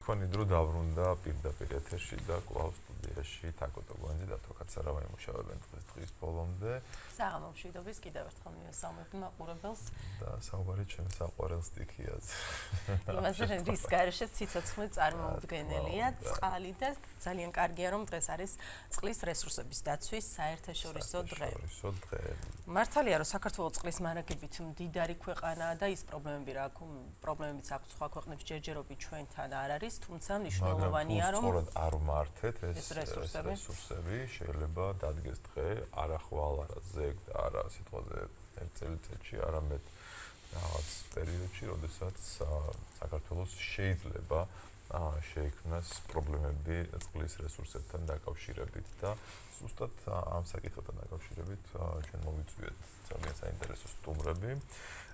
თქვენი დრო დავრუნდა პირდაპირ ეთერში და კვლავ სტუდიაში თაკო ტოგვანძე და თოქაცარავა იმუშავებენ დღის ბოლომდე. საღამო მშვიდობის კიდევ ერთხელ მივესალმებ მაყურებელს და საუბარი ჩემს საყვარელ სტიქიაზე. იმაზე რის გარეშე ციცოცხლე წარმოუდგენელია, წყალი და ძალიან კარგია რომ დღეს არის წყლის რესურსების დაცვის საერთაშორისო დღე. მართალია რომ საქართველოს წყლის მარაგებით მდიდარი ქვეყანაა და ის პრობლემებიც აქვს სხვა ქვეყნებს ჯერჯერობით ჩვენთან არ არის, თუმცა მნიშვნელოვანია რომ სწორად არ მართეთ ეს რესურსები შეიძლება დადგეს დღე არახვალ არა ზეგ და არა სიტყვაზე ერთ წელიწადში არამედ რაღაც პერიოდში, როდესაც საქართველოს შეიძლება შეიქმნას პრობლემები წყლის რესურსებთან დაკავშირებით და ზუსტად ამ საკითხთან დაკავშირებით ჩვენ მოვიწვიეთ ძალიან საინტერესო სტუმრები.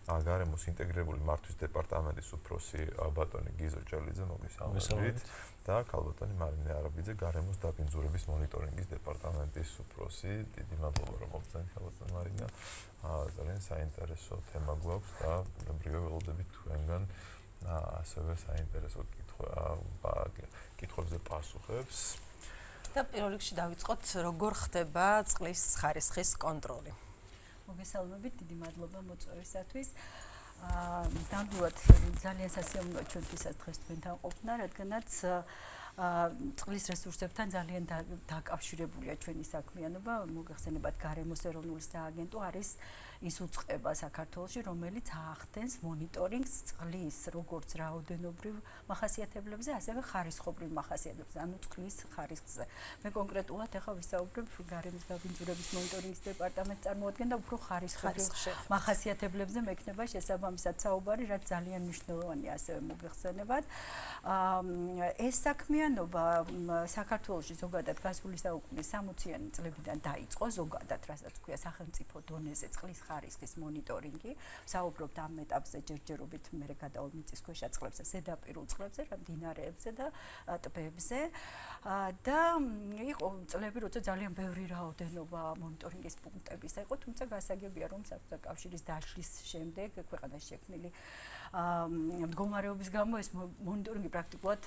გარემოს ინტეგრირებული მართვის დეპარტამენტის უფროსი ბატონი გიზო ჭერლიძე მოგესალმებით და ქალბატონი მარინე არაბიძე გარემოს დაბინძურების მონიტორინგის დეპარტამენტის უფროსი. დიდი მადლობა რომ მოგწონთ ქალბატონ მარინა. ძალიან საინტერესო თემა გვაქვს და ბუნებრივია ველოდებით თქვენგან ასევე საინტერესო კითხვებზე პასუხებს. და პირველ რიგში დავიწყოთ როგორ ხდება წყლის ხარისხის კონტროლი. მოგესალმებით, დიდი მადლობა მოწვევისათვის. ნამდვილად ძალიან სასიამოვნოა ჩვენთვისაც დღეს თქვენთან ყოფნა, რადგანაც წყლის რესურსებთან ძალიან დაკავშირებულია ჩვენი საქმიანობა. მოგეხსენებათ, გარემოს ეროვნული სააგენტო არის ის უწყება საქართველოში, რომელიც ახდენს მონიტორინგს წყლის როგორც რაოდენობრივ მახასიათებლებზე, ასევე ხარისხობრივ მახასიათებლებზე, ანუ წყლის ხარისხზე. მე კონკრეტულად ახლა ვისაუბრებ გარემოს დაბინძურების მონიტორინგის დეპარტამენტს წარმოადგენ და უფრო ხარისხობრივ მახასიათებლებზე მექნება შესაბამისად საუბარი, რაც ძალიან მნიშვნელოვანია ასევე მოგეხსენებათ. ეს საქმიანობა საქართველოში ზოგადად გასული საუკუნის 60-იანი წლებიდან დაიწყო, ზოგადად, რასაც ქვია სახელმწიფო დონეზე წყლის ხარისხის მონიტორინგი. ვსაუბრობთ ამ ეტაპზე ჯერჯერობით მერე გადავალ მიწისქვეშა წყლებზე, ზედაპირულ წყლებზე, მდინარეებზე და ტბებზე. და იყო წლები, როცა ძალიან ბევრი რაოდენობა მონიტორინგის პუნქტებისა იყო, თუმცა გასაგებია, რომ საბჭოთა კავშირის დაშლის შემდეგ ქვეყანაში შექმნილი მდგომარეობის გამო ეს მონიტორინგი პრაქტიკულად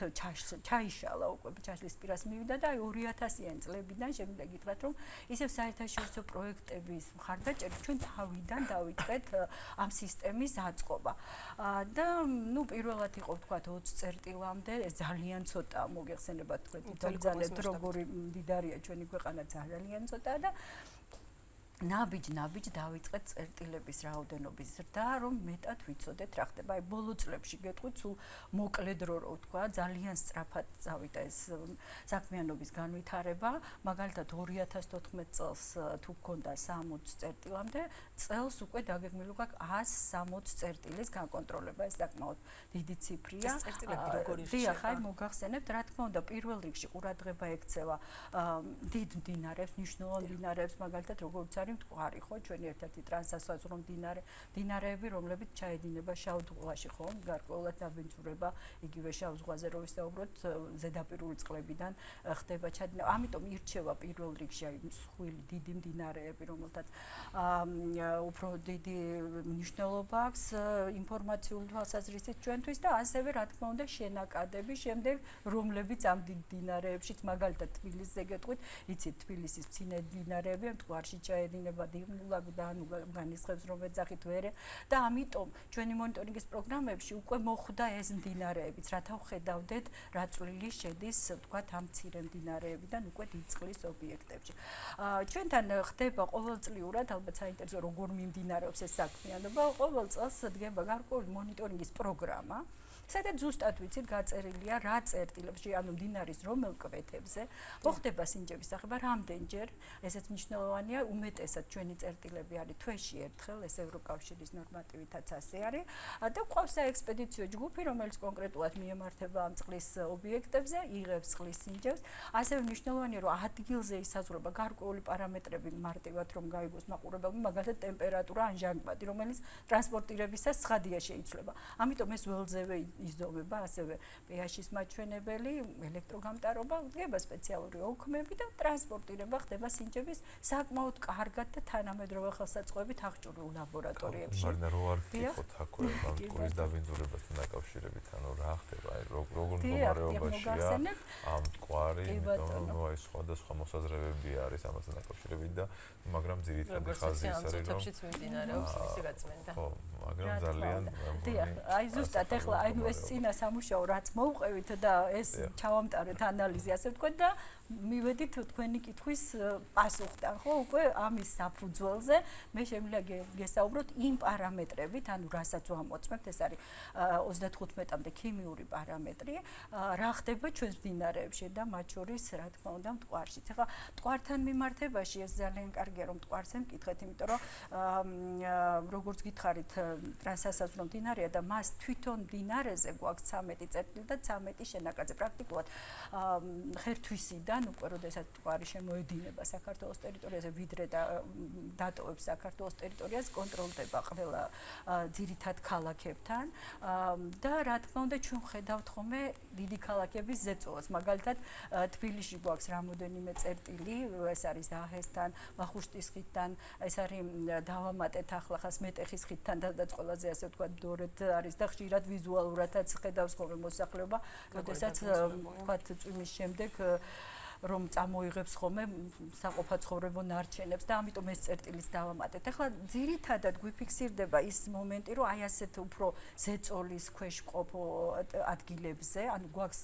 ჩაიშალა უკვე ჩაშლის პირას მივიდა და 2000-იანი წლებიდან შემიძლია გითხრათ, რომ ისევ საერთაშორისო პროექტების მხარდაჭერით ჩვენ თავიდან დავიწყეთ ამ სისტემის აწყობა. და პირველად იყო ვთქვათ 20 წერტილამდე, ეს ძალიან ცოტა მოგეხსენებათ თქვენ თვითონ როგორი მდიდარია ჩვენი ქვეყანა, ძალიან ცოტაა და ნაბიჯ დავიწყეთ წერტილების რაოდენობის ზრდა, რომ მეტად ვიცოდეთ რა ხდება. აი ბოლო წლებში გეტყვით, სულ მოკლე დრო რო ვთქვა, ძალიან სწრაფად წავიდა ეს საქმიანობის განვითარება. მაგალითად 2014 წელს თუ გქონდა 60 წერტილამდე, წელს უკვე დაგეგმილი გვაქვს 160 წერტილის გაკონტროლება. ეს საკმაოდ დიდი ციფრია. ეს წერტილები როგორ დიახ, აი მოგახსენებთ, რა თქმა უნდა, პირველ რიგში ყურადღება ექცევა დიდ მდინარებს, მნიშვნელოვან მდინარებს, მაგალითად როგორც მტკვარი ხო, ჩვენი ერთ-ერთი ტრანსსაზღვრო მდინარეები, რომლებიც ჩაედინება შავ ზღვაში, ხო, გარკვეულად დაბინძურება იგივე შავ ზღვაზე რო ვისაუბროთ, ზედაპირული წყლებიდან ხდება ჩადინება. ამიტომ ირჩევა პირველ რიგში აი მსხვილი დიდი მდინარეები, რომელთაც უფრო დიდი მნიშვნელობა აქვს ინფორმაციული თვალსაზრისით ჩვენთვის და ასევე რა თქმა უნდა შენაკადები შემდეგ, რომლებიც ამ დიდ მდინარეებშიც, მაგალითად თბილისზე გეტყვით, იცით თბილისის მცირე მდინარეები მტკვარში ჩაედინება დიმნულა და განისხებს რომ ეძახით ვერე და ამიტომ ჩვენი მონიტორინგის პროგრამებში უკვე მოხვდა ეს მდინარეებიც, რათა ვხედავდეთ რა წვლილი შედის თქვათ ამ მცირე მდინარეებიდან უკვე დიდ წყლის ობიექტებში. ჩვენთან ხდება ყოველწლიურად, ალბათ საინტერესო როგორ მიმდინარეობს ეს საქმიანობა, ყოველ წელს დგება გარკვეული მონიტორინგის პროგრამა. სადაც ზუსტად ვიცით გაწერილია რა წერტილებში, ანუ მდინარის რომელ კვეთებზე მოხდება სინჯების სახება, რამდენჯერ, ესეც მნიშვნელოვანია, უმეტესად ჩვენი წერტილები არის თვეში ერთხელ, ეს ევროკავშირის ნორმატივითაც ასე არის და ყავს საექსპედიციო ჯგუფი, რომელიც კონკრეტულად მიემართება ამ წყლის ობიექტებზე, იღებს წყლის სინჯებს, ასევე მნიშვნელოვანია, რომ ადგილზე ისაზღვრება გარკვეული პარამეტრები მარტივად რომ გაიგოს მაყურებელმა, მაგალითად ტემპერატურა ან ჟანგბადი, რომელიც ტრანსპორტირებისას ცხადია შეიცვლება. ამიტომ ეს ველზევე იზოვება ასევე pH-ის მაჩვენებელი, ელექტროგამტარობა, გება სპეციალური ოქმები და ტრანსპორტირება ხდება სინჯების საკმაოდ კარგად და თანამედროვე ხელსაწყოებით აღჭურვილ ლაბორატორიებში. მარინა რო არ გითხოთ აქვე ამ მტკვრის დაბინძურებასთან დაკავშირებით, ანუ რა ხდება, აი როგორ მდგომარეობაშია ამ მტკვარი, იმიტომ რომ აი სხვადასხვა მოსაზრებები არის ამასთან დაკავშირებით და მაგრამ ძირითადი ხაზი ის არის რომ მიმდინარეობს მისი გაწმენდა. ხო, მაგრამ ძალიან აი ზუსტად ეხლა აი ეს წინა სამუშაო რაც მოუყევით და ეს ჩავამტარეთ ანალიზი ასე ვთქვათ და მივედით თქვენი კითხვის პასუხთან, ხო, უკვე ამის საფუძველზე მე შემიძლია გესაუბროთ იმ პარამეტრებით, ანუ რასაც ვამოწმებთ, ეს არის 35-მდე ქიმიური პარამეტრი, რა ხდება ჩვენს მდინარეებში და მათ შორის, რა თქმა უნდა, მტკვარშიც. ახლა მტკვართან მიმართებაში ეს ძალიან კარგია, რომ მტკვარზე მკითხეთ, იმიტომ რომ როგორც გითხარით, ტრანსასაზღვრო მდინარეა და მას თვითონ მდინარეზე გვაქვს 13 წერტილი და 13 შენაკადზე. პრაქტიკულად ხერთვისიდან უკვე როდესაც მტკვარი შემოედინება საქართველოს ტერიტორიაზე, ვიდრე დატოვებს საქართველოს ტერიტორიას, კონტროლდება ყველა ძირითად ქალაქებთან და რა თქმა უნდა ჩვენ ხედავთ ხოლმე დიდი ქალაქების ზეწოლას. მაგალითად თბილისში გვაქვს რამოდენიმე წერტილი, ეს არის დაჰესთან, ვახუშტის ხიდთან, ეს არის დავამატეთ ახლა ხას მეტეხის ხიდთან და ყველაზე ასე ვთქვათ დორეთ არის და ხშირად ვიზუალურადაც ხედავს ხოლმე მოსახლეობა, როდესაც ვთქვათ წვიმის შემდეგ რომ წამოიღებს ხოლმე საყოფაცხოვრებო ნარჩენებს და ამიტომ ეს წერტილის დავამატეთ. ახლა ძირითადად გვიფიქსირდება ის მომენტი, რომ აი ასეთ უფრო ზეწოლის ქვეშ მყოფ ადგილებზე, ანუ გვაქვს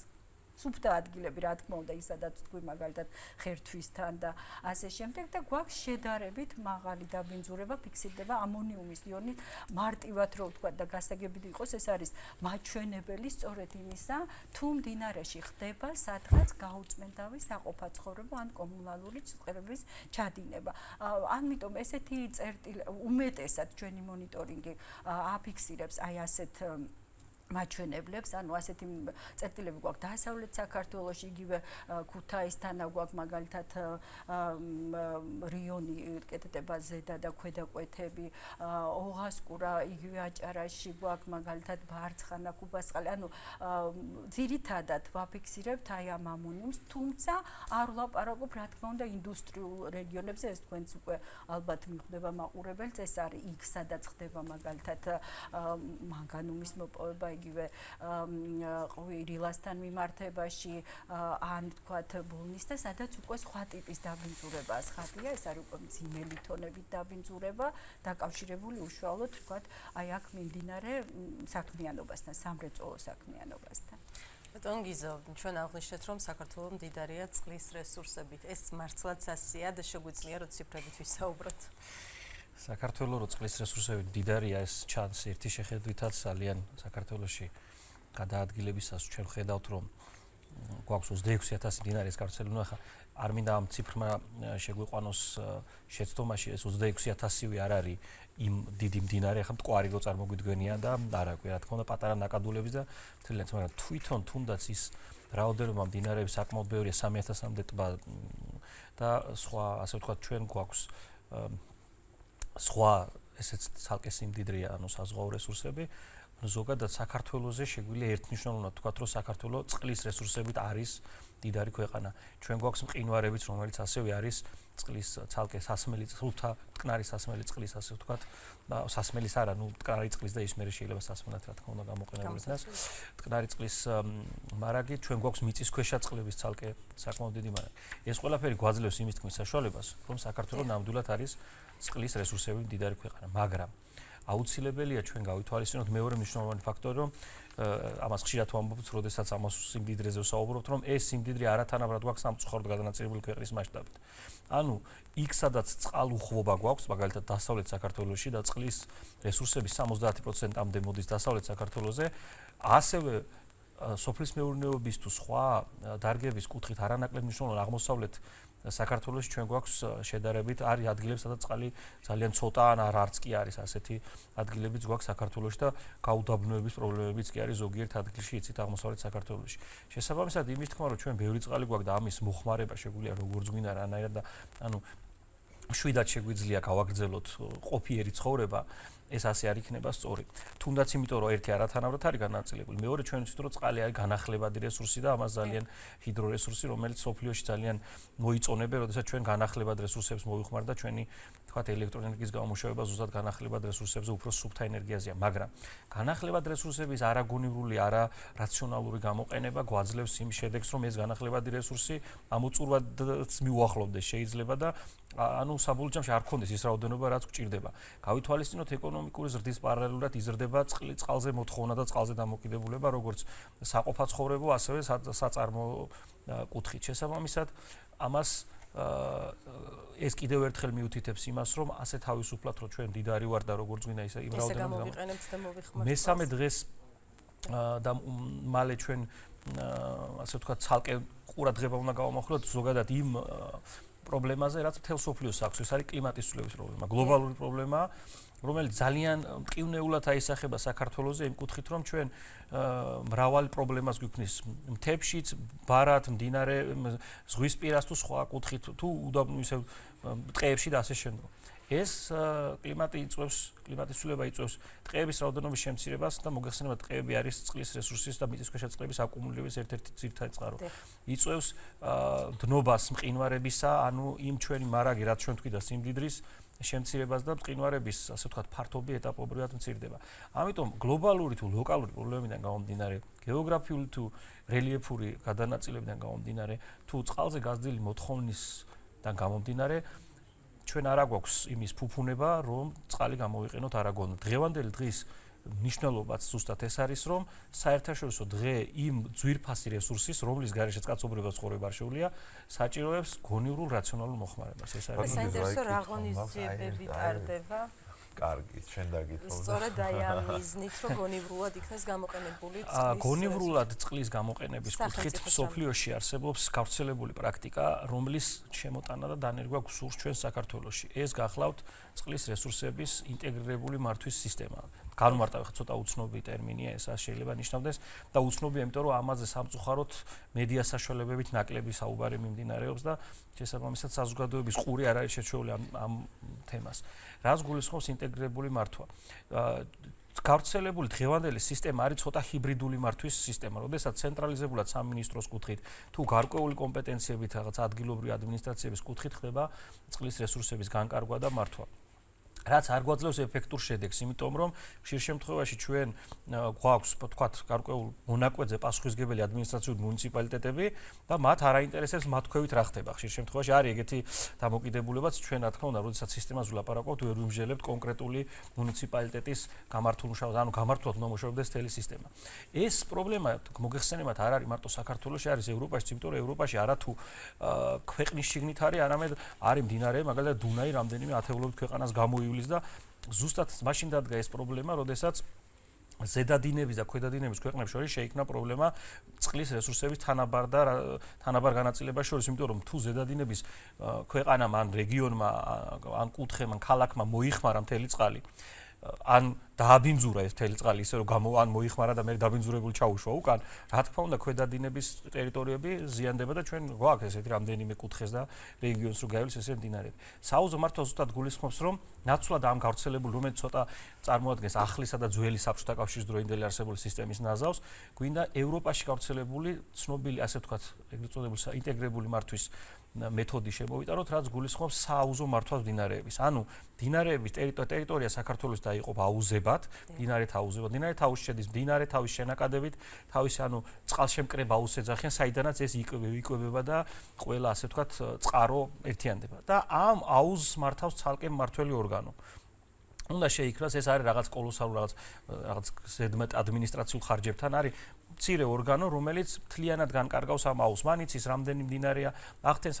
სუფთა ადგილები, რა თქმა უნდა, ისაც თქვი მაგალითად ხერთვისთან და ასე შემდეგ და გვაქვს შედარებით მაღალი დაბინძურება, ფიქსირდება ამონიუმის იონი მარტივად რო ვთქვა და გასაგებიდი იყოს, ეს არის მაჩვენებელი სწორედ იმისა, თუ მდინარეში ხდება სადღაც გაუწმენდავი საყოფაცხოვრებო ან კომუნალური წყლების ჩადინება. ამიტომ ესეთი წერტილი უმეტესად ჩვენი მონიტორინგი აფიქსირებს აი ასეთ მაჩვენებლებს, ანუ ასეთი წერტილები გვაქვს დასავლეთ საქართველოში, იგივე ქუთაისთან გვაქვს მაგალითად რიონი კეთდება ზედა და ქვედა კვეთები, ოღასკურა, იგივე აჭარაში გვაქვს მაგალითად ბარცხანა, კუბასყალი, ანუ ძირითადად ვაფიქსირებთ აი ამ ამონიუმს, თუმცა არ ვლაპარაკობ რა თქმა უნდა ინდუსტრიულ რეგიონებზე, ეს თქვენც უკვე ალბათ მიხვდება მაყურებელს, ეს არის იქ სადაც ხდება მაგალითად მანგანუმის მოპოვება იგივე ყვირილასთან მიმართებაში ან თქვათ ბოლნის და სადაც უკვე სხვა ტიპის დაბინძურებაა ხადია, ეს არის უკვე მძიმელი თონებით დაბინძურება დაკავშირებული უშუალოდ თქვათ აი აქ მიმდინარე საქმიანობასთან, სამრეწველო საქმიანობასთან. ბატონ გიზო, ჩვენ აღნიშნეთ, რომ საქართველო მდიდარია წყლის რესურსებით. ეს მართლაც ასეა და შეგვიძლია რომ ციფრებით ვისაუბროთ. საქართველოს რო წყლის რესურსები მდიდარია, ეს ჩანს ერთი შეხედვითაც ძალიან საქართველოში გადაადგილებისას ჩვენ ხედავთ რომ გვაქვს 26,000 მდინარის გავრცელებული. ნუ ახლა არ მინდა ამ ციფრმა შეგვიყვანოს შეცდომაში, ეს 26,000-ი არ არის იმ დიდი მდინარე, ახლა მტკვარი რო წარმოგვიდგენია და არა გვი რა თქმა უნდა პატარა ნაკადულების და მთლიანად, მაგრამ თვითონ თუნდაც ის რაოდენობა მდინარეების საკმაოდ ბევრია 3,000-მდე ტბა და სხვა ასე ვთქვათ ჩვენ გვაქვს სხვა ესეც ცალკე სიმდიდრეა, ანუ საზღვაო რესურსები. ზოგადად საქართველოზე შეგვიძლია ერთნიშნულოვნად ვთქვათ, რომ საქართველო წყლის რესურსებით არის მდიდარი ქვეყანა. ჩვენ გვაქვს მყინვარებიც, რომელიც ასევე არის წყლის ცალკე სასმელი, სრულთა მტკნარი სასმელი წყლის, ასე ვთქვათ, სასმელის არა, ნუ მტკნარი წყლის და ის მე შეიძლება სასმელად რა თქმა უნდა გამოყენებულ იქნას. მტკნარი წყლის მარაგი, ჩვენ გვაქვს მიწისქვეშა წყლების ცალკე საკმაოდ დიდი მარაგი. ეს ყველაფერი გვაძლევს იმის თქმის საშუალებას, რომ საქართველო ნამდვილად არის წყლის რესურსები მდიდარი ქვეყანა, მაგრამ აუცილებელია ჩვენ გავითვალისწინოთ მეორე მნიშვნელოვანი ფაქტორი, რომ ამას ხშირად ვამბობთ, როდესაც ამას სიმდიდრეზე ვსაუბრობთ, რომ ეს სიმდიდრე არათანაბრად გვაქვს სამწუხაროდ გადანაწილებული ქვეყნის მასშტაბით. ანუ იქ სადაც წყალუხვობა გვაქვს, მაგალითად დასავლეთ საქართველოში და წყლის რესურსების 70%-მდე მოდის დასავლეთ საქართველოზე, ასევე სოფლის მეურნეობის თუ სხვა დარგების კუთხით არანაკლებ მნიშვნელოვანი აღმოსავლეთ საქართველოში ჩვენ გვაქვს შედარებით არის ადგილები, სადაც წყალი ძალიან ცოტა ან არც კი არის ასეთი ადგილებიც გვაქვს საქართველოში და გაუდაბნოების პრობლემებიც კი არის ზოგიერთ ადგილში, იცით აღმოსავლეთ საქართველოში. შესაბამისად იმის თქმა, რომ ჩვენ ბევრი წყალი გვაქვს და ამის მოხმარება შეგვიძლია როგორც გვინდა რანაირად და ანუ შვიდად შეგვიძლია გავაგრძელოთ ყოფიერი ცხოვრება, ეს ასე არ იქნება სწორი. თუნდაც იმიტომ, რომ ერთი არათანაბრად არის განაწილებული, მეორე ჩვენ ვიცით, რომ წყალი არის განახლებადი რესურსი და ამას ძალიან ჰიდრორესურსი, რომელიც სოფლიოში ძალიან მოიწონებია, როდესაც ჩვენ განახლებად რესურსებს მოვიხმართ და ჩვენი თქვათ ელექტროენერგიის გამომუშავება ზუსტად განახლებად რესურსებზე უფრო სუფთა ენერგიაზეა, მაგრამ განახლებად რესურსების არაგონივრული, არარაციონალური გამოყენება გვაძლევს იმ შედეგს, რომ ეს განახლებადი რესურსი ამოწურვადაც მიუახლოვდეს შეიძლება და ანუ საბოლოო ჯამში არ გქონდეს ის რაოდენობა, რაც გვჭირდება. გავითვალისწინოთ ეკონომიკური ზრდის პარალელურად იზრდება წყალზე მოთხოვნა და წყალზე დამოკიდებულება, როგორც საყოფაცხოვრებო, ასევე საწარმო კუთხით. შესაბამისად, ამას ეს კიდევ ერთხელ მიუთითებს იმას, რომ ასე თავისუფლად რომ ჩვენ მდიდარი ვარ და როგორც გვინდა ისე იმ რაოდენობით გამოვიყენებთ და მოვიხმართ. მესამე დღეს და მალე ჩვენ ასე ვთქვათ, ცალკე ყურადღება უნდა გავამახვილოთ ზოგადად იმ პრობლემაზე, რაც მთელ სოფლიოს აქვს. ეს არის კლიმატის ცვლილების პრობლემა, გლობალური პრობლემა, რომელიც ძალიან მყინვარულად აისახება საქართველოზე იმ კუთხით, რომ ჩვენ მრავალი პრობლემას გვიქმნის მთებშიც, ბარად, მდინარე, ზღვისპირას თუ სხვა კუთხით, თუ ისე ტყეებში და ასე შემდეგ. ეს კლიმატის ცვლილება იწვევს ტყეების რაოდენობის შემცირებას და მოგეხსენებათ, ტყეები არის წყლის რესურსის და მიწისქვეშა წყლების აკუმულირების ერთ-ერთი ძირითადი წყარო. იწვევს დნობას მყინვარებისა, ანუ იმ ჩვენი მარაგი, რაც ჩვენ თქვით და სიმდიდრის შემცირებას და მყინვარების, ასე ვთქვათ, ფართობი ეტაპობრივად მცირდება. ამიტომ გლობალური თუ ლოკალური პრობლემიდან გამომდინარე, გეოგრაფიული თუ რელიეფური გადანაწილებიდან გამომდინარე, თუ წყალზე გაზრდილი მოთხოვნისგან გამომდინარე, ჩვენ არ აგვაქვს იმის ფუფუნება, რომ წყალი გამოვიყენოთ არაგონად. დღევანდელი დღის მნიშვნელობაც ზუსტად ეს არის, რომ საერთაშორისო დღე იმ ძვირფასი რესურსის, რომლის გარეშეც კაცობრიობა ცხოვრება არ შეუძლია, საჭიროებს გონივრულ რაციონალურ მოხმარებას. ეს არის საინტერესო რა ღონისძიებები ტარდება. კარგი, ჩვენ დაგითხოვდა. სწორედ აი ამ მიზნით, რომ გონივრულად იქნას გამოყენებული წყლის. გონივრულად წყლის გამოყენების კუთხით სოფლიოში არსებობს გავრცელებული პრაქტიკა, რომლის შემოტანა და დანერგვა გსურს ჩვენ საქართველოში. ეს გახლავთ წყლის რესურსების ინტეგრირებული მართვის სისტემა. განმარტავ ხა ცოტა უცნობი ტერმინია, ეს შეიძლება ნიშნავდეს და უცნობია, იმიტომ რომ ამაზე სამწუხაროდ მედია საშუალებებით ნაკლები საუბარი მიმდინარეობს და შესაბამისად საზოგადოების ყური არ არის შეჩეული ამ თემას. რას გულისხმობს ინტეგრირებული მართვა? გავრცელებული დღევანდელი სისტემა არის ცოტა ჰიბრიდული მართვის სისტემა, როდესაც ცენტრალიზებულად სამინისტროს კუთხით თუ გარკვეული კომპეტენციებით რაღაც ადგილობრივი ადმინისტრაციების კუთხით ხდება წყლის რესურსების განკარგვა და მართვა. რაც არ გვაძლევს ეფექტურ შედეგს, იმიტომ რომ ხშირ შემთხვევაში ჩვენ გვაქვს, თქვათ, გარკვეულ მონაკვეთზე პასუხისმგებელი ადმინისტრაციული მუნიციპალიტეტები და მათ არ აინტერესებს მათ ქვევით რა ხდება. ხშირ შემთხვევაში არის ეგეთი დამოკიდებულებაც, ჩვენ რა თქმა უნდა, როდესაც სისტემას ვლაპარაკობთ, ვერ ვიმსჯელებთ კონკრეტული მუნიციპალიტეტის გამართულ მუშაობას, ანუ გამართულად უნდა მუშაობდეს მთელი სისტემა. ეს პრობლემა მოგეხსენებათ არ არის მარტო საქართველოში, არის ევროპაში, იმიტომ რომ ევროპაში არათუ ქვეყნის შიგნით არის, არამედ არის მდინარე, მაგალითად დუნაი, რამდენიმე ათეულობით ქვეყანას გამოივლის და ზუსტად მაშინ დადგა ეს პრობლემა, როდესაც ზედადინების და ქვედადინების ქვეყნებს შორის შეიქმნა პრობლემა წყლის რესურსების თანაბარ განაწილებას შორის, იმიტომ რომ თუ ზედადინების ქვეყანამ ან რეგიონმა ან კუთხემ ან ქალაქმა მოიხმარა მთელი წყალი, ან დააბინძურა ეს მთელი წყალი ისე რომ ან მოიხმარა და მე დაბინძურებული ჩაუშვა უკან, რა თქმა უნდა ქვედადინების ტერიტორიები ზიანდება და ჩვენ გვაქვს ესეთი რამდენიმე კუთხეს და რეგიონს რო გაივლის ესე მდინარეები. საუზო მართვა ზუსტად გულისხმობს, რომ ნაცვლად ამ გავრცელებული, რომელიც ცოტა წარმოადგენს ახლისა და ძველი საბჭოთა კავშირის დროინდელი არსებული სისტემის ნაზავს, გვინდა ევროპაში გავრცელებული ცნობილი, ასე ვთქვათ, ეგრეთ წოდებული ინტეგრირებული მართვის მეთოდი შემოვიტანოთ, რაც გულისხმობს სააუზო მართვას მდინარეების. ანუ მდინარეების ტერიტორია საქართველოს დაიყოფა აუზებად, მდინარეთა აუზებად. მდინარეთა აუზში შედის მდინარე თავის შენაკადებით, თავის ანუ წყალშემკრება აუზს ეძახიან, საიდანაც ეს იკვებება და ყველა ასე ვთქვათ წყარო ერთიანდება. და ამ აუზს მართავს ცალკე მმართველი ორგანო. უნდა შეიქრას, ეს არის რაღაც კოლოსალური რაღაც ზედმეტ ადმინისტრაციულ ხარჯებთან არის მცირე ორგანო, რომელიც მთლიანად განკარგავს ამ აუზს. მან იცის რამდენი მდინარეა, ახდენს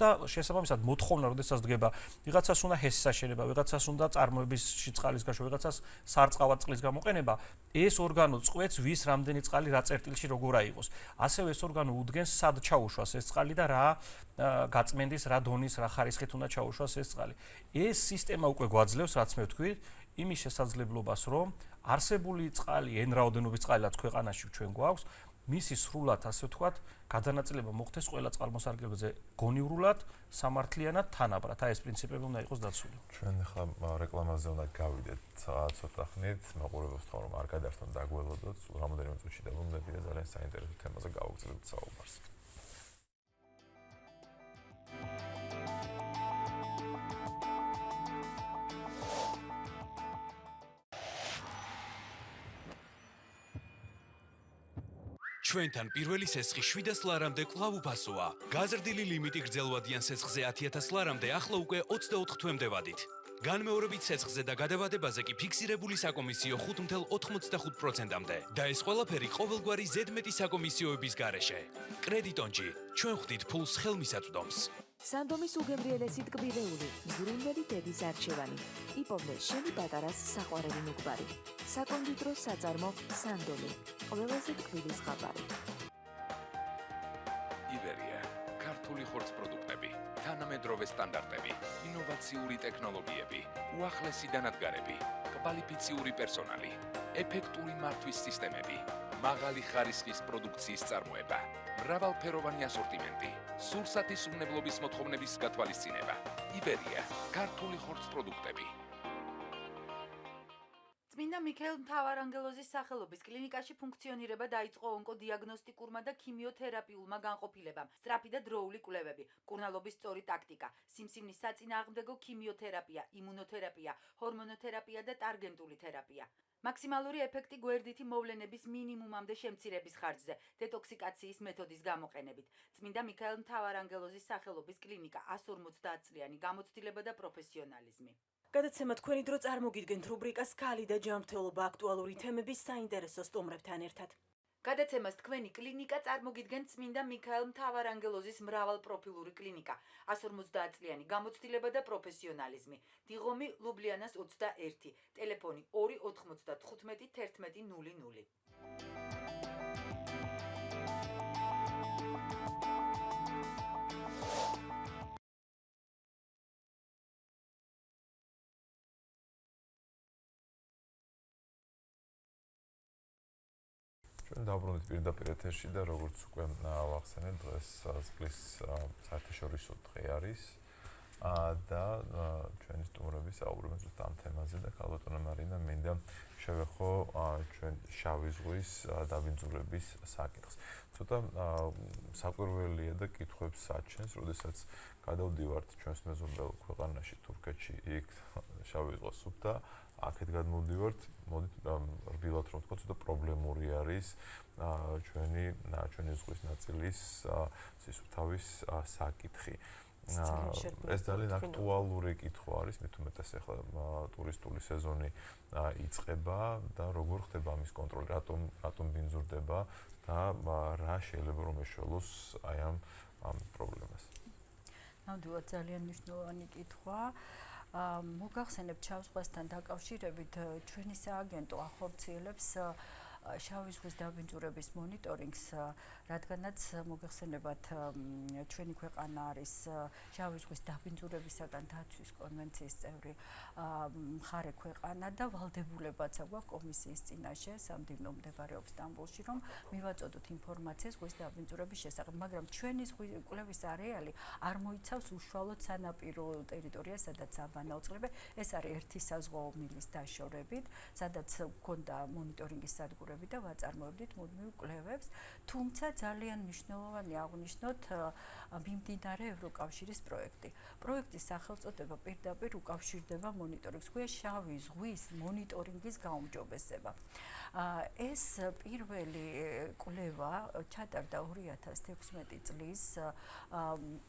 და შესაბამისად მოთხოვნა, როდესაც დგება, ვიღაცას უნდა ჰესის აშენება, ვიღაცას უნდა წარმოებისში წყალის გაშვა, ვიღაცას სარწყავად წყლის გამოყენება. ეს ორგანო წყვეტს, ვის რამდენი წყალი რა წერტილში როგორ აიღოს. ასევე ეს ორგანო უდგენს, სად ჩაუშვას ეს წყალი და რა გაწმენდის, რა დონის, რა ხარისხით უნდა ჩაუშვას ეს წყალი. ეს სისტემა უკვე გვაძლევს, რაც მე ვთქვი, იმის შესაძლებლობას, რომ არსებული წყალი, n რაოდენობის წყალი, რაც ქვეყანაში ჩვენ გვაქვს, მისი სრულად, ასე ვთქვათ, გადანაწილება მოხდეს ყველა წყალმოსარგებლებზე გონივრულად, სამართლიანად, თანაბრად. აი ეს პრინციპები უნდა იყოს დაცული. ჩვენ ახლა რეკლამაზე უნდა გავიდეთ ცოტა ხნით, მაყურებელს თქვა რომ არ გადართონ დაგველოდოთ, სულ რამოდენიმე წუთში დაბრუნდები და ძალიან საინტერესო თემაზე გავაგრძელებთ საუბარს. ჩვენთან პირველი სესხი 700 ლარამდე კვლავ უფასოა. გაზრდილი ლიმიტი გრძელვადიან სესხზე 10000 ლარამდე ახლა უკვე 24 თვემდე ვადით. განმეორებით სესხზე და გადავადებაზე კი ფიქსირებული საკომისიო 5.85%-მდე. და ეს ყველაფერი ყოველგვარი ზედმეტი საკომისიოების გარეშე. კრედიტონჯი, ჩვენ ხვდით ფულს ხელმისაწვდომს. სანდომის უგემრიელესი ტკბილეული, მზრუნველი დედის არჩევანი. იპოვე შენი პატარას საყვარელი ნუგბარი. საკონდიტრო საწარმო სანდომი. ყველაზე ტკბილის ხაბარი. ივერია, ქართული ხორცპროდუქტები, თანამედროვე სტანდარტები, ინოვაციური ტექნოლოგიები, უახლესი დანადგარები, კვალიფიციური პერსონალი, ეფექტური მართვის სისტემები, მაღალი ხარისხის პროდუქციის წარმოება, მრავალფეროვანი ასორტიმენტი, სურსათის უვნებლობის მოთხოვნების გათვალისწინება. ივერია, ქართული ხორცპროდუქტები. წმინდა მიქაელ მთავარანგელოზის სახელობის კლინიკაში ფუნქციონირება დაიწყო ონკოდიაგნოსტიკურმა და ქიმიოთერაპიულმა განყოფილებამ, სწრაფი და დროული კვლევები, მკურნალობის სწორი ტაქტიკა, სიმსივნის საწინააღმდეგო ქიმიოთერაპია, იმუნოთერაპია, ჰორმონოთერაპია და ტარგენტული თერაპია. მაქსიმალური ეფექტი გვერდითი მოვლენების მინიმუმამდე შემცირების ხარჯზე, დეტოქსიკაციის მეთოდის გამოყენებით. წმინდა მიქაელ მთავარანგელოზის სახელობის კლინიკა 150 წლიანი გამოცდილება და პროფესიონალიზმი. გადაცემა თქვენი დრო წარმოგიდგენთ რუბრიკას ქალი და ჯანმრთელობა აქტუალური თემების საინტერესო სტუმრებთან ერთად. გადაცემას თქვენი კლინიკა წარმოგიდგენთ წმინდა მიქაელ მთავარანგელოზის მრავალპროფილური კლინიკა 150 წლიანი გამოცდილება და პროფესიონალიზმი. დიღომი ლუბლიანას 21, ტელეფონი 295 11 00. ჩვენ დავბრუნდით პირდაპირ ეთერში და როგორც უკვე ვახსენეთ, დღეს წყლის საერთაშორისო დღე არის და ჩვენი სტუმრები საუბრობენ ზუსტ ამ თემაზე და ქალბატონო მარინა მინდა შევეხო ჩვენ შავი ზღვის დაბინძურების საკითხს. ცოტა საკვირველია და კითხვებს საჩენს, როდესაც გადავდივართ ჩვენს მეზობელ ქვეყანაში თურქეთში, იქ შავი ზღვის სუფთა აქეთ გადმოვდივართ, მოდით რბილად რომ ვთქვა, ცოტა პრობლემური არის ჩვენი ზღვის ნაწილის სისუფთავის საკითხი. ეს ძალიან აქტუალური კითხვა არის, მით უმეტეს ახლა ტურისტული სეზონი იწყება და როგორ ხდება ამის კონტროლი, რატომ ბინძურდება და რა შეიძლება რომ ეშველოს აი ამ პრობლემას. ნამდვილად ძალიან მნიშვნელოვანი კითხვა. მოგახსენებთ შავ ზღვასთან დაკავშირებით ჩვენი სააგენტო ახორციელებს შავი ზღვის დაბინძურების მონიტორინგს, რადგანაც მოგახსენებათ ჩვენი ქვეყანა არის შავი ზღვის დაბინძურებისაგან დაცვის კონვენციის წევრი მხარე ქვეყანა და ვალდებულებაც აქვს კომისიის წინაშე სამდივნო მდებარეობს სტამბოლში, რომ მივაწოდოთ ინფორმაციას ზღვის დაბინძურების შესახებ, მაგრამ ჩვენი კვლევის არეალი არ მოიცავს უშუალოდ სანაპირო ტერიტორიას, სადაც აბანაუწყლები. ეს არის ერთი საზღვაო მილის დაშორებით, სადაც გქონდა მონიტორინგის სადგურები და ვაწარმოებდით მუდმივ კვლევებს, თუმცა ძალიან მნიშვნელოვანი აღვნიშნოთ მიმდინარე ევროკავშირის პროექტი. პროექტის სახელწოდება პირდაპირ უკავშირდება მონიტორინგს, ქვია შავი ზღვის მონიტორინგის გაუმჯობესება. ეს პირველი კვლევა ჩატარდა 2016 წლის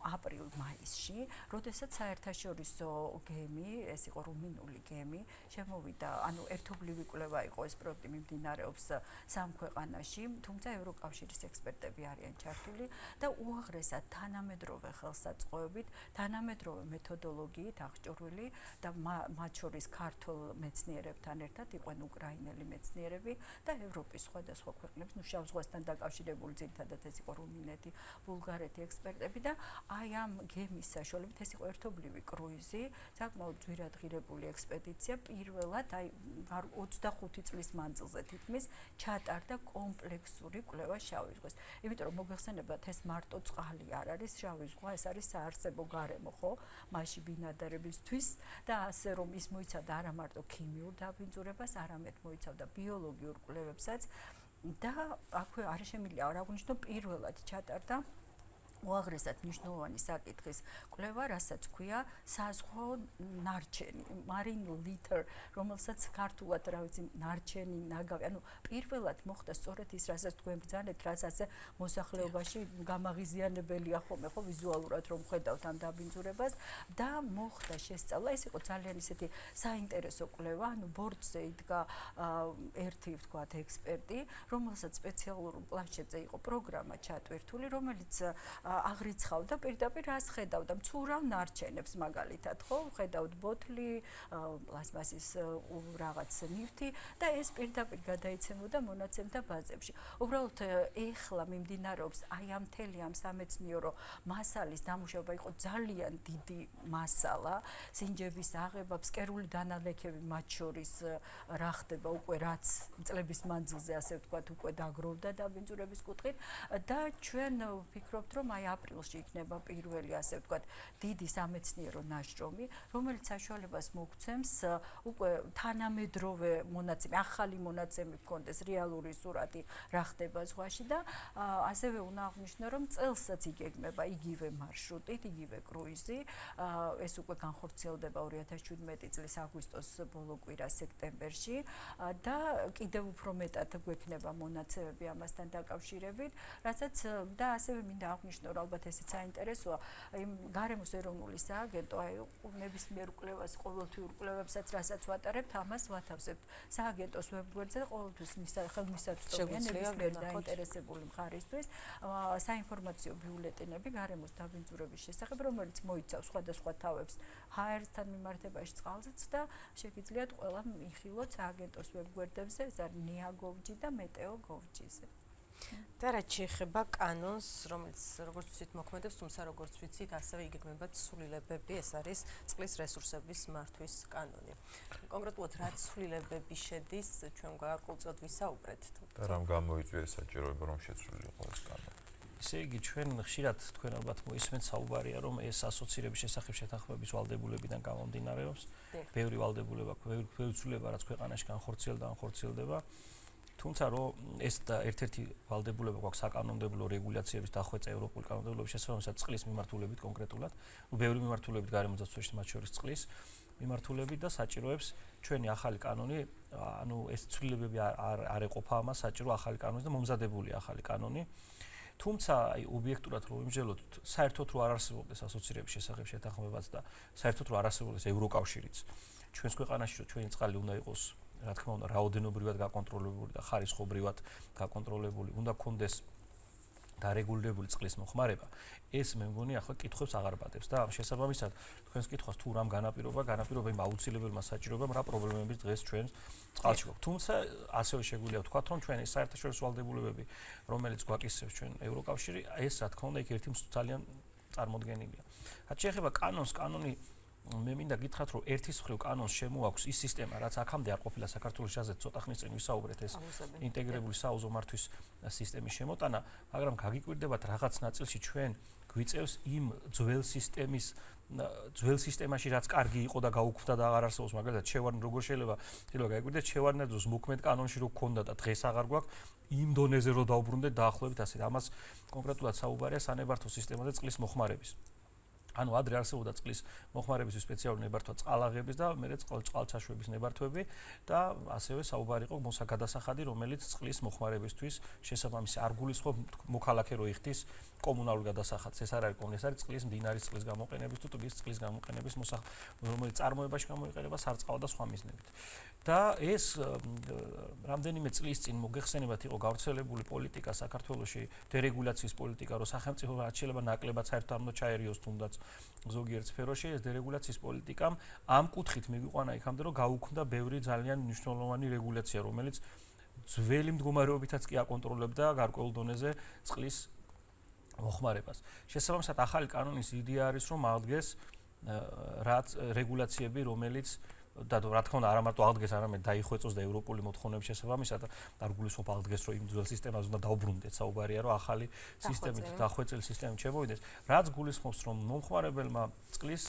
აპრილ-მაისში, როდესაც საერთაშორისო გემი, ეს იყო რუმინული გემი, შემოვიდა, ანუ ერთობლივი კვლევა იყო ეს პროექტი მიმდინარეობს სამ ქვეყანაში, თუმცა ევროკავშირის ექსპერტები არიან ჩართული და უაღრესად თანამედროვე ხელსაწყოებით, თანამედროვე მეთოდოლოგიით აღჭურვილი და მათ შორის ქართულ მეცნიერებთან ერთად იყვნენ უკრაინელი მეცნიერები და ევროპის სხვადასხვა ქვეყნების, შავ ზღვასთან დაკავშირებული ძირითადად ეს იყო რუმინეთი, ბულგარეთი ექსპერტები და აი ამ გემის საშუალებით ეს იყო ერთობლივი კრუიზი, საკმაოდ ძვირადღირებული ექსპედიცია, პირველად აი 25 წლის მანძილზე თითქმის ჩატარდა კომპლექსური კვლევა შავი ზღვის. იმიტომ რომ მოგეხსენებათ, ეს მარტო წყალი არ არის, შავი ზღვა, ეს არის საარსებო გარემო, ხო? მასში ბინადარებისთვის და ასე რომ ის მოიცავდა არა მარტო ქიმიურ დაბინძურებას, არამედ მოიცავდა ბიოლოგიურ კვლევებსაც და აქვე არის შემიძლია არ აღვნიშნო პირველად ჩატარდა უაღრესად მნიშვნელოვანი საკითხის კვლევა, რასაც ქვია საზღვაო ნარჩენი, marine litter, რომელსაც ქართულად რა ვიცი, ნარჩენი, ნაგავი, ანუ პირველად მოხდა სწორედ ის, რასაც თქვენ ბრძანებთ, რასაც მოსახლეობაში გამაღიზიანებელია ხოლმე, ხო, ვიზუალურად რომ ხედავთ ამ დაბინძურებას და მოხდა შესწავლა, ეს იყო ძალიან ისეთი საინტერესო კვლევა, ანუ ბორდზე იდგა ერთი, ვთქვათ, ექსპერტი, რომელსაც სპეციალურ პლანშეტზე იყო პროგრამა ჩატვირთული, რომელიც აღრიცხავდა პირდაპირ რას ხედავდა მცურავ ნარჩენებს მაგალითად ხო ხედავთ ბოთლი პლასმასის რაღაც ნივთი და ეს პირდაპირ გადაიცემოდა მონაცემთა ბაზებში უბრალოდ ეხლა მიმდინარეობს აი ამ მთელი ამ სამეცნიერო მასალის დამუშავება იყო ძალიან დიდი მასალა სინჯების აღება ფსკერული დანალექები მათ შორის რა ხდება უკვე რაც წლების მანძილზე ასე ვთქვათ უკვე დაგროვდა დაბინძურების კუთხით და ჩვენ ვფიქრობთ რომ აი აპრილში იქნება პირველი ასე ვთქვათ დიდი სამეცნიერო ნაშრომი რომელიც საშუალებას მოგცემს უკვე თანამედროვე მონაცემი ახალი მონაცემი გქონდეს რეალური სურათი რა ხდება ზღვაში და ასევე უნდა აღვნიშნო რომ წელსაც იგეგმება იგივე მარშრუტით იგივე კრუიზი ეს უკვე განხორციელდება 2017 წლის აგვისტოს ბოლო კვირა სექტემბერში და კიდევ უფრო მეტად გვექნება მონაცემები ამასთან დაკავშირებით რასაც და ასევე მინდა აღვნიშნო რომ ალბათ ესეც საინტერესოა იმ გარემოს ეროვნული სააგენტო აი ნებისმიერ კვლევას ყოველთვიურ კვლევებსაც რასაც ვატარებთ ამას ვათავსებთ სააგენტოს ვებგვერდზე ყოველთვის ხელმისაწვდომია ნებისმიერ დაინტერესებული მხარისთვის საინფორმაციო ბიულეტენები გარემოს დაბინძურების შესახებ რომელიც მოიცავს სხვადასხვა თავებს HR-თან მიმართებაში წყალზეც და შეგიძლიათ ყველა მიხილოთ სააგენტოს ვებგვერდებზე ეს არის NIA.gov.gt და Meteo.gov.gt-ზე და რაც შეეხება კანონს, რომელიც როგორც ვთქვით მოქმედებს, თუმცა როგორც ვიცით, ასევე იგეგმება ცვლილებები, ეს არის წყლის რესურსების მართვის კანონი. კონკრეტულად რა ცვლილებები შედის, ჩვენ გარკვეულწილად ვისაუბრეთ. და რამ გამოიწვია ეს საჭიროება, რომ შეცვლილიყო ეს კანონი? ისე იგი ჩვენ ხშირად თქვენ ალბათ მოისმენთ საუბარია, რომ ეს ასოცირების შესახებ შეთანხმების ვალდებულებიდან გამომდინარეობს. ბევრი ვალდებულება, ბევრი ცვლილება, რაც ქვეყანაში განხორციელდება. თუმცა რომ ეს და ერთ-ერთი ვალდებულება გვაქვს საკანონმდებლო რეგულაციების დახვეწა ევროპული კანონმდებლობის შესაბამისად წყლის მიმართულებით კონკრეტულად, ბევრი მიმართულებით გარემოსდაცვაში მათ შორის წყლის მიმართულებით და საჭიროებს ჩვენი ახალი კანონი, ანუ ეს ცვლილებები არ ეყოფა ამას, საჭირო ახალი კანონი და მომზადებული ახალი კანონი. თუმცა აი ობიექტურად რომ ვიმსჯელოთ, საერთოდ რო არ არსებობდეს ასოცირების შესახებ შეთანხმებაც და საერთოდ რო არ არსებობდეს ევროკავშირიც, ჩვენს ქვეყანაში რო ჩვენი წყალი უნდა იყოს რა თქმა უნდა, რაოდენობრივად გაკონტროლებული და ხარისხობრივად გაკონტროლებული, უნდა გქონდეს დარეგულირებული წყლის მოხმარება. ეს მე მგონი ახლა კითხვებს აღარ ბადებს და ამ შესაბამისად თქვენს კითხვას თუ რამ განაპირობა იმ აუცილებელმა საჭიროებამ რა პრობლემების დღეს ჩვენ წყალში გვაქვს. თუმცა ასევე შეგვიძლია ვთქვათ, რომ ჩვენი საერთაშორისო ვალდებულებები, რომელიც გვაკისრებს ჩვენ ევროკავშირი, ეს რა თქმა უნდა იქ ერთი ძალიან წარმოდგენილია. რაც შეეხება კანონს, კანონი მე მინდა გითხრათ რომ ერთის მხრივ კანონს შემოაქვს ის სისტემა რაც აქამდე არ ყოფილა საქართველოს შაზეთ ცოტა ხნის წინ ვისაუბრეთ ეს ინტეგრირებული საუზო მართვის სისტემის შემოტანა მაგრამ გაგიკვირდებათ რაღაც ნაწილში ჩვენ გვიწევს იმ ძველ სისტემაში რაც კარგი იყო და გაუქმდა და აღარ არსებობს მაგალითად შევარდნა როგორ შეიძლება გაიკვირდეთ შევარდნა დროს მოქმედ კანონში რო გქონდა და დღეს აღარ გვაქვს იმ დონეზე რო დაუბრუნდეთ დაახლოებით ასე ამას კონკრეტულად საუბარია სანებართო სისტემაზე წყლის მოხმარების ანუ ადრე არსებობდა წყლის მოხმარებისთვის სპეციალური ნებართვა წყალაღების და მერე წყალჩაშვების ნებართვები და ასევე საუბარი იყო მოსაგადასახადი რომელიც წყლის მოხმარებისთვის შესაბამისი არ გულისხმობ მოქალაქე რო იხდის კომუნალურ გადასახადს ეს არ არის კომუნალური ეს არის წყლის მდინარის წყლის გამოყენების თუ ტბის წყლის გამოყენების რომელიც წარმოებაში გამოიყენება სარწყავად და სხვა მიზნებით და ეს რამდენიმე წლის წინ მოგეხსენებათ იყო გავრცელებული პოლიტიკა საქართველოში დერეგულაციის პოლიტიკა რომ სახელმწიფო რაც შეიძლება ნაკლებად საერთოდ არ უნდა ჩაერიოს თუნდაც ზოგიერთ სფეროში ეს დერეგულაციის პოლიტიკამ ამ კუთხით მიგვიყვანა იქამდე რომ გაუქმდა ბევრი ძალიან მნიშვნელოვანი რეგულაცია რომელიც ძველი მდგომარეობითაც კი აკონტროლებდა გარკვეულ დონეზე წყლის მოხმარებას. შესაბამისად ახალი კანონის იდეა არის რომ აღდგეს რაც რეგულაციები რომელიც და რა თქმა უნდა არა მარტო აღდგეს, არამედ დაიხვეწოს და ევროპული მოთხოვნების შესაბამისად არ გულისხმობ აღდგეს, რომ იმ ძველ სისტემას უნდა დაუბრუნდეთ, საუბარია რომ ახალი სისტემით, დახვეწილი სისტემით შემოვიდეს. რაც გულისხმობს, რომ მომხმარებელმა წყლის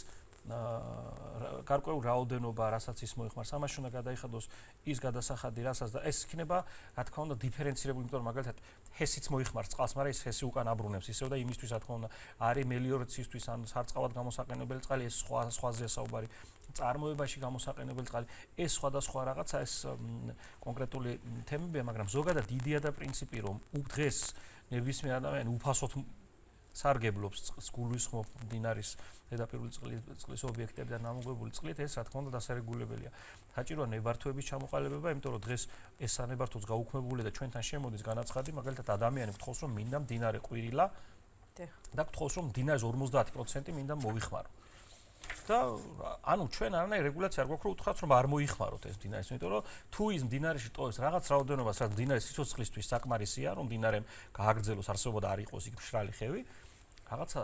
გარკვეულ რაოდენობა, რასაც ის მოიხმარს, ამაში უნდა გადაიხადოს ის გადასახადი, რასაც და ეს იქნება, რა თქმა უნდა, დიფერენცირებული, იმიტომ რომ მაგალითად ჰესიც მოიხმარს წყალს, მაგრამ ეს ჰესი უკან აბრუნებს ისევ და იმისთვის, რა თქმა უნდა, არის მელიორაციისთვის ან სარწყავად გამოსაყენებელი წყალი, ეს სხვაზეა საუბარი. წარმოებაში გამოსაყენებელი წყალი, ეს სხვადასხვა რაღაცა, ეს კონკრეტული თემებია, მაგრამ ზოგადად იდეა და პრინციპი, რომ დღეს ნებისმიერ ადამიანი უფასოდ სარგებლობს გულისხმობ მდინარის ზედაპირული წყლის ობიექტებიდან ამოღებული წყლით, ეს რა თქმა უნდა დასარეგულებელია. საჭიროა ნებართვების ჩამოყალიბება, იმიტომ რომ დღეს ეს სანებართოც გაუქმებულია და ჩვენთან შემოდის განაცხადი, მაგალითად ადამიანი გთხოვს, რომ მინდა მდინარე ყვირილა და გთხოვს, რომ მდინარის 50% მინდა მოიხმარო. და ანუ ჩვენ არანაირი რეგულაცია არ გვაქვს, რომ უთხრათ, რომ არ მოიხმაროთ ეს მდინარის, იმიტომ რომ თუ ის მდინარეში ტოვებს რაღაც რაოდენობას, რაც მდინარის სიცოცხლისთვის საკმარისია, რომ მდინარემ გააგრძელოს არსებობა და არ იყოს იქ მშრალი ხევი, რაღაცა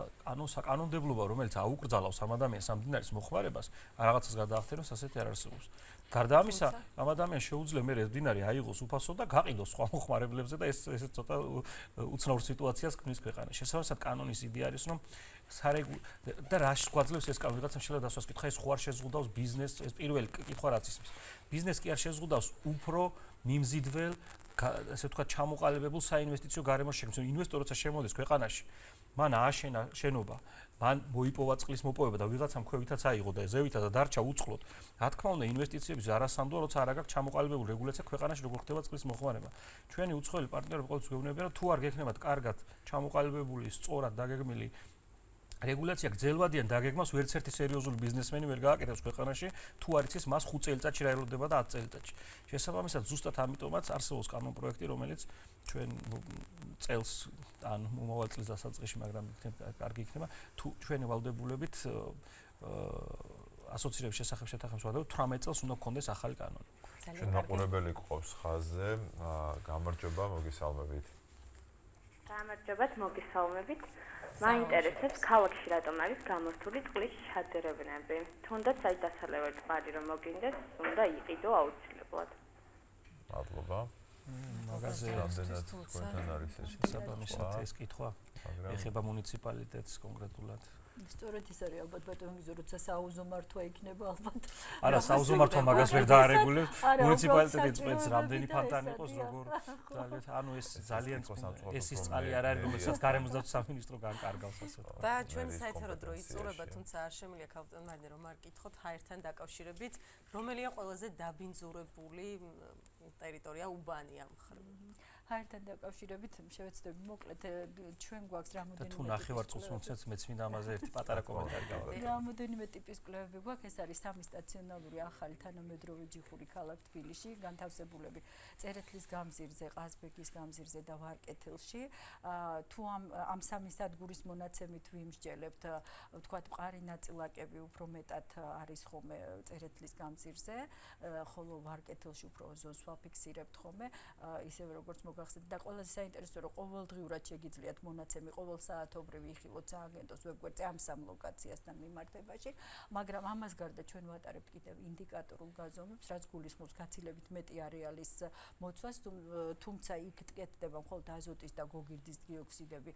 საკანონმდებლობა, რომელიც აუკრძალავს ამ ადამიანს ამ მდინარის მოხმარებას, რაღაცას გადაახდენოს, ასეთი არ არსებობს. გარდა ამისა, ამ ადამიანს შეუძლია მე ეს მდინარე აიღოს უფასოდ და გაყიდოს სხვა მოხმარებლებზე და ეს ცოტა უცნაურ სიტუაციას ქმნის ქვეყანაში. შესაბამისად, კანონის იდეა არის, რომ და რაში გვაძლევს ეს კანონი, რაღაცა შეიძლება დასვას კითხვა, ეს ხო არ შეზღუდავს ბიზნესს, ეს პირველი კითხვა რაც ისმის. ბიზნეს კი არ შეზღუდავს უფრო მიმზიდվել, ასე ვთქვათ, ჩამოყალიბებულ საინვესტიციო გარემოს შექმნას. ინვესტორი როცა შემოდის ქვეყანაში, მან ააშენა შენობა, მან მოიპოვა წყლის მოპოვება და ვიღაცამ ქვევითაც აიღო და ზევითაც და დარჩა უწყლოდ. რა თქმა უნდა, ინვესტიციების არასანდოა, როცა არ აქვს ჩამოყალიბებული რეგულაცია ქვეყანაში როგორ ხდება წყლის მოხმარება. ჩვენი უცხოელი პარტნიორები ყოველთვის გვეუბნებიან, რომ თუ არ გექნებათ კარგად ჩამოყალიბებული, სწორად დაგეგმილი რეგულაცია გძელვადიან დაგეგმას ვერც ერთი სერიოზული ბიზნესმენი ვერ გააკეთებს ქვეყანაში, თუ არ იცის მას 5 წელიწადში რა ელოდება და 10 წელიწადში. შესაბამისად, ზუსტად ამიტომაც არსებობს კანონპროექტი, რომელიც ჩვენ წელს ან მომავალ წლის დასაწყისში, მაგრამ კარგი იქნება, თუ ჩვენი ვალდებულებით ასოცირების შესახებ შეთანხმებას ვადებ, 18 წელს უნდა გქონდეს ახალი კანონი. ჩვენ მაყურებელი გვყავს ხაზზე, გამარჯობა, მოგესალმებით. გამარჯობათ, მოგესალმებით. მაინტერესებს ქალაქში რატომ არის გამორთული წყლის ჩაძერებნები. თუნდაც აი დასალეველი წყალი რომ მოგინდეს, უნდა იყიდო აუცილებლად. მადლობა. მაგაზე რამდენად თქვენთან არის ეს შესაბამისად ეს კითხვა ეხება მუნიციპალიტეტს კონკრეტულად. სწორედ ის არის ალბათ ბატონო, როცა საუზო მართვა იქნება ალბათ. არა, საუზო მართვა მაგას ვერ დაარეგულებს. მუნიციპალიტეტი წვეთს რამდენი ფანტანი იყოს, როგორ ძალიან, ანუ ეს ძალიან ეს ის წყალი არ არის, რომელსაც გარემოსდაცვის სამინისტრო განკარგავს ასე. და ჩვენი საეთერო დრო იწურება, თუმცა არ შემიძლია ქალბატონ მარინე რომ არ გითხოთ ჰაერთან დაკავშირებით, რომელია ყველაზე დაბინძურებული ტერიტორია უბანი ამ მხრივ. ჰაერთან დაკავშირებით შევეცდები მოკლედ ჩვენ გვაქვს რამოდენიმე თუ ნახევარ წუთს მოცემთ მეც მინდა ამაზე ერთი პატარა კომენტარი გავაკეთო. რამოდენიმე ტიპის კვლევები გვაქვს, ეს არის სამი სტაციონალური ახალი თანამედროვე ჯიხური ქალაქ თბილისში, განთავსებულები წერეთლის გამზირზე, ყაზბეგის გამზირზე და ვარკეთილში. თუ ამ სამი სადგურის მონაცემით ვიმსჯელებთ, ვთქვათ, მყარი ნაწილაკები უფრო მეტად არის ხოლმე წერეთლის გამზირზე, ხოლო ვარკეთილში უფრო ზონს ვაფიქსირებთ ხოლმე, ისევე როგორც გახსნით და ყველაზე საინტერესო რომ ყოველდღიურად შეგიძლიათ მონაცემი ყოველსაათობრივი იხილოთ სააგენტოს ვებგვერდზე ამ სამ ლოკაციასთან მიმართებაში, მაგრამ ამას გარდა ჩვენ ვატარებთ კიდევ ინდიკატორულ გაზომვებს, რაც გულისხმობს გაცილებით მეტი არეალის მოცვას, თუმცა იქ კეთდება მხოლოდ აზოტის და გოგირდის დიოქსიდები,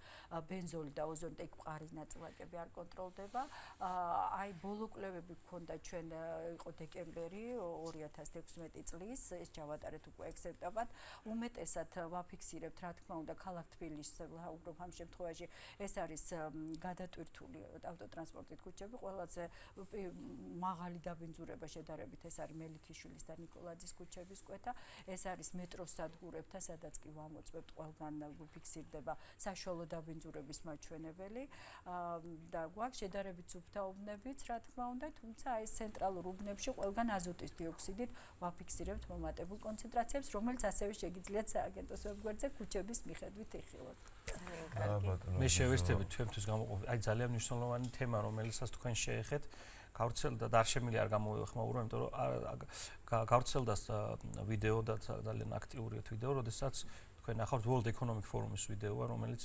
ბენზოლი და ოზონი და იქ მყარი ნაწილაკები არ კონტროლდება. აი ბოლო კვლევები გქონდა ჩვენ იყო დეკემბერი 2016 წლის, ეს ჩავატარეთ უკვე ექსექტაბად, უმეტესად ვაფიქსირებთ, რა თქმა უნდა, ქალაქ თბილისს ვაუბრობ ამ შემთხვევაში, ეს არის გადატვირთული ავტოტრანსპორტით ქუჩები, ყველაზე მაღალი დაბინძურება შედარებით ეს არის მელიქიშვილის და ნიკოლაძის ქუჩების კვეთა, ეს არის მეტროს სადგურებთან, სადაც კი ვამოწმებთ ყველგან ფიქსირდება საშუალო დაბინძურების მაჩვენებელი და გვაქვს შედარებით სუფთა უბნებიც, რა თქმა უნდა, თუმცა ეს ცენტრალურ უბნებში ყველგან აზოტის დიოქსიდით ვაფიქსირებთ მომატებულ კონცენტრაციებს, რომელიც ასევე შეგიძლიათ სააგენტოს ვებგვერდზე ქუჩების მიხედვით იხილოთ. მე შევეცდები თქვენთვის გამოყოფილ, აი ძალიან მნიშვნელოვანი თემა, რომელსაც თქვენ შეეხეთ, გავრცელდა და არ შემიძლია არ გამოვიხმაურო, იმიტომ რომ გავრცელდა ვიდეო და ძალიან აქტიურია ვიდეო, როდესაც თქვენ ნახავთ World Economic Forum-ის ვიდეოა, რომელიც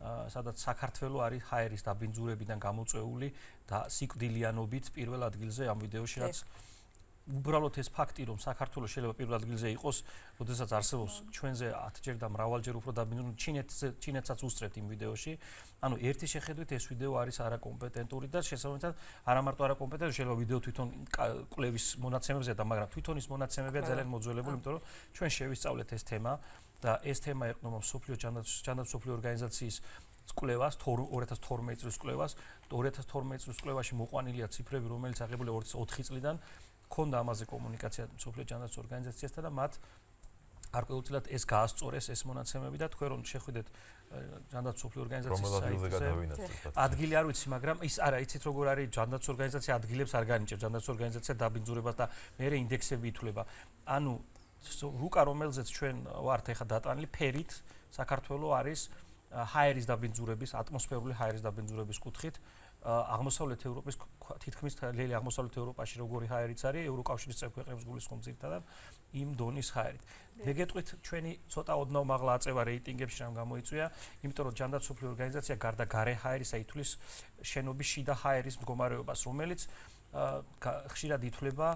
სადაც საქართველო არის ჰაერის დაბინძურებიდან გამოწვეული და სიკვდილიანობით პირველ ადგილზე ამ ვიდეოში, რაც უბრალოდ ეს ფაქტი, რომ საქართველოს შეიძლება პირველ ადგილზე იყოს, როდესაც არსებობს ჩვენზე 10ჯერ და მრავალჯერ უფრო დაბინძურებული ჩინეთსაც უსწრებთ იმ ვიდეოში. ანუ ერთი შეხედვით ეს ვიდეო არის არაკომპეტენტური და შესაბამისად არა მარტო არაკომპეტენტური, შეიძლება ვიდეო თვითონ კვლევის მონაცემებზე და მაგრამ თვითონ ის მონაცემებია ძალიან მოძველებული, იმიტომ რომ ჩვენ შევისწავლეთ ეს თემა და ეს თემა ეყრდნობა მსოფლიო ჯანდაცვის ორგანიზაციის კვლევას 2012 წლის კვლევას. 2012 წლის კვლევაში მოყვანილია ციფრები, რომელიც აღებულია 2004 წლიდან. ქონდა ამაზე კომუნიკაცია მსოფლიო ჯანდაცვის ორგანიზაციასთან და მათ არკვეულწილად ეს გაასწორეს ეს მონაცემები და თქვენ რომ შეხვიდეთ ჯანდაცვის მსოფლიო ორგანიზაციის საიტზე ადგილი არ ვიცი, მაგრამ ის არა იცით როგორ არის ჯანდაცვის ორგანიზაცია ადგილებს არ განიჭებს, ჯანდაცვის ორგანიზაცია დაბინძურებას და მეორე ინდექსები ითვლება. ანუ რუკა რომელზეც ჩვენ ვართ ეხა დატანილი ფერით საქართველოს არის ჰაერის დაბინძურების, ატმოსფერული ჰაერის დაბინძურების კუთხით აღმოსავლეთ ევროპის თითქმის ლელი აღმოსავლეთ ევროპაში როგორი ჰაერიც არის ევროკავშირის წევრ ქვეყნებს გულისხმობ ძირითადად იმ დონის ჰაერით. მეგეტყვით ჩვენი ცოტა ოდნავ მაღლა აწევა რეიტინგებში რამ გამოიწვია, იმიტომ რომ ჯანდაცვის მსოფლიო ორგანიზაცია გარდა გარე ჰაერისა ითვლის შენობის შიდა ჰაერის მდგომარეობას, რომელიც ხშირად ითვლება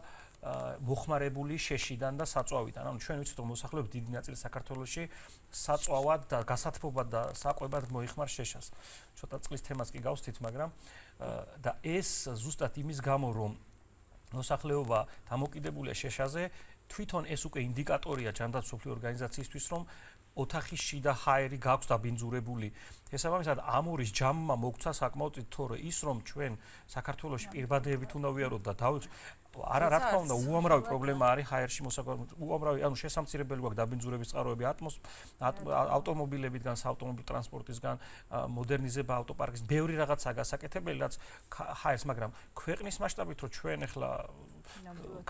მოხმარებული შეშიდან და საწვავიდან. ანუ ჩვენ ვიცით რომ მოსახლეობის დიდი ნაწილი საქართველოში საწვავად და გასათბობად და საკვებად მოიხმარ შეშას. ცოტა წყლის თემას კი გავსთით, მაგრამ და ეს ზუსტად იმის გამო რომ მოსახლეობა დამოკიდებულია შეშაზე, თვითონ ეს უკვე ინდიკატორია ჯანდაცვის მსოფლიო ორგანიზაციისთვის, რომ ოთახის შიდა ჰაერი გაქვს დაბინძურებული. შესაბამისად, ამ ორის ჯამმა მოგცა საკმაოდ თორე ის რომ ჩვენ საქართველოში პირბადეებით უნდა ვიაროთ და არა რა თქმა უნდა უამრავი პრობლემა არის ჰაერში მოსაკვეთად. უამრავი, ანუ შესამცირებელი გვაქვს დაბინძურების წყაროები ავტომობილებიდან, საავტომობილო ტრანსპორტისგან, მოდერნიზება ავტოპარკის, ბევრი რაღაცა გასაკეთებელი, რაც ჰაერს, მაგრამ ქვეყნის მასშტაბით რომ ჩვენ ახლა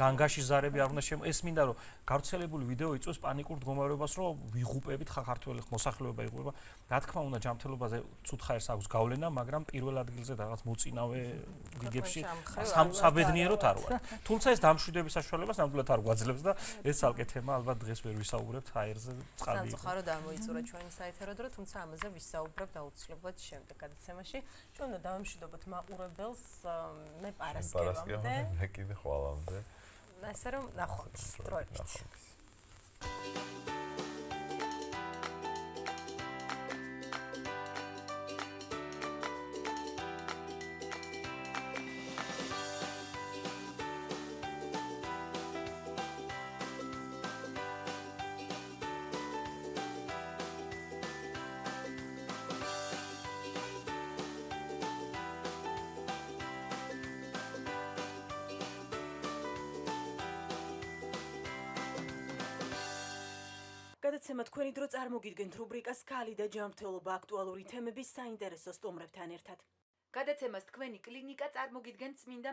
განგაში ზარები არ უნდა ეს მინდა რომ გავრცელებული ვიდეო იწვევს პანიკურ მდგომარეობას, რომ ვიღუპებით ქართველი მოსახლეობა იღუპება. რა თქმა უნდა ჯანმრთელობაზე ცუდ ჰაერს აქვს გავლენა, მაგრამ პირველ ადგილზე რაღაც მოწინავე რიგებში საბედნიეროდ არ ვარ. თუმცა ეს დამშვიდების საშუალებას ნამდვილად არ გვაძლევს და ეს ცალკე თემა ალბათ დღეს ვერ ვისაუბრებთ ჰაერზე წყალი. სამწუხაროდ ამოიწურა ჩვენი საეთერო დრო, თუმცა ამაზე ვისაუბრებთ აუცილებლად შემდეგ გადაცემაში. ჩვენ უნდა დავამშვიდობოთ მაყურებელს მე პარასკევამდე. მე კიდე ხვალამდე. ასე რომ ნახვამთ დროებით. გადაცემა თქვენი დრო წარმოგიდგენთ რუბრიკას ქალი და ჯანმრთელობა აქტუალური თემების საინტერესო სტუმრებთან ერთად. გადაცემას თქვენი კლინიკა წარმოგიდგენთ წმინდა